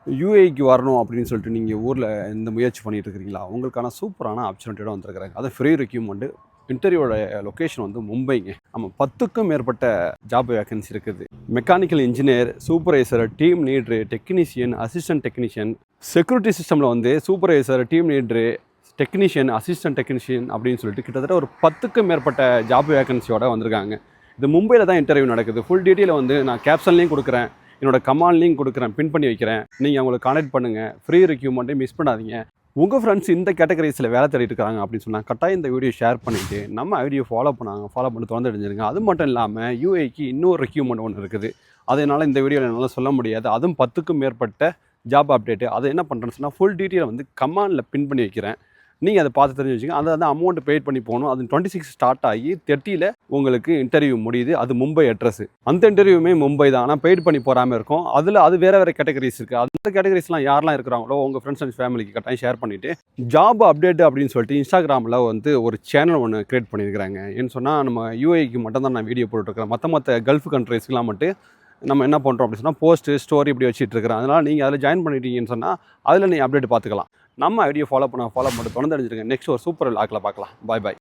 யுஏஇக்கு வரணும் அப்படின்னு சொல்லிட்டு நீங்கள் ஊரில் இந்த முயற்சி பண்ணிட்டு இருக்கிறீங்களா? உங்களுக்கான சூப்பரான ஆப்பர்ச்சுனிட்டியோட வந்திருக்கிறாங்க. அது ஃப்ரீ ரெக்யூப்மெண்ட். இன்டர்வியூவோட லொக்கேஷன் வந்து மும்பைங்க. நம்ம 10க்கும் மேற்பட்ட ஜாப் வேகன்சி இருக்குது. Mechanical engineer, supervisor, team leader, technician, assistant technician, security சிஸ்டமில் வந்து supervisor, team leader, technician, assistant technician அப்படின்னு சொல்லிட்டு கிட்டத்தட்ட ஒரு 10க்கும் மேற்பட்ட ஜாப் வேகன்சியோட வந்திருக்காங்க. இது மும்பையில் தான் இன்டர்வியூ நடக்குது. ஃபுல் டீட்டெயில் வந்து நான் கேப்ஷன்லேயும் கொடுக்குறேன், என்னோட கமாண்ட்லேயும் கொடுக்குறேன், பின் பண்ணி வைக்கிறேன். நீங்கள் அவங்களை கான்டாக்ட் பண்ணுங்கள். ஃப்ரீ ரெக்யூப்மெண்ட்டை மிஸ் பண்ணாதீங்க. உங்கள் ஃப்ரெண்ட்ஸ் இந்த கேட்டகரிஸில் வேலை தேடிட்டு இருக்காங்க அப்படின்னு சொன்னால் கட்டாயம் இந்த வீடியோ ஷேர் பண்ணிவிட்டு நம்ம ஐடியோ ஃபாலோ பண்ணி தொடர்ந்து அடைஞ்சிருங்க. அது மட்டும் இல்லாமல் யூஏக்கு இன்னொரு ரெக்யூப்மெண்ட் ஒன்று இருக்குது. அதனால் இந்த வீடியோவில் என்னால் சொல்ல முடியாது. அதுவும் 10க்கும் மேற்பட்ட ஜாப் அப்டேட்டு. அதை என்ன பண்ணுறேன்னு சொன்னால் ஃபுல் டீட்டெயில் வந்து கமாண்டில் பின் பண்ணி வைக்கிறேன். நீங்கள் அதை பார்த்து தெரிஞ்சு வச்சுங்க. அதை வந்து அமௌண்ட் பெய்ட் பண்ணி போகணும். அது 26 ஸ்டார்ட் ஆகி 30ல் உங்களுக்கு இன்டர்வியூ முடியுது. அது மும்பை அட்ரஸ். அந்த இன்டர்வியூமே மும்பை தான். ஆனால் பெய்ட் பண்ணி போகாமல் இருக்கும். அது வேறு கேட்டகரிஸ் இருக்குது. அந்த கேட்டகரிஸ்லாம் யாரெல்லாம் இருக்கிறாங்களோ உங்கள் ஃப்ரெண்ட்ஸ் அண்ட் ஃபேமிலிக்கு கட்டாயம் ஷேர் பண்ணிவிட்டு ஜாப் அப்டேட் அப்படின்னு சொல்லிட்டு இன்ஸ்டாகிராமில் வந்து ஒரு சேனல் ஒன்று க்ரியேட் பண்ணியிருக்கிறாங்க. ஏன்னு சொன்னால் நம்ம யூஏக்கு மட்டும் தான் நான் வீடியோ போட்டுருக்கிறேன். மற்ற கல்ஃப் கண்ட்ரீஸ்க்கெலாம் மட்டும் நம்ம என்ன பண்ணுறோம் அப்படின்னு சொன்னால் போஸ்ட்டு ஸ்டோரி இப்படி வச்சுட்டு இருக்கிறேன். அதனால் நீங்கள் அதில் ஜாயின் பண்ணிட்டீங்கன்னு சொன்னால் அதில் நீங்கள் அப்டேட் பார்த்துக்கலாம். நம்ம ஐடியா ஃபாலோ பண்ண தொடர்ந்து அடைஞ்சிருங்க. நெக்ஸ்ட் ஒரு சூப்பர் லாக்கில் பார்க்கலாம். பாய் பாய்.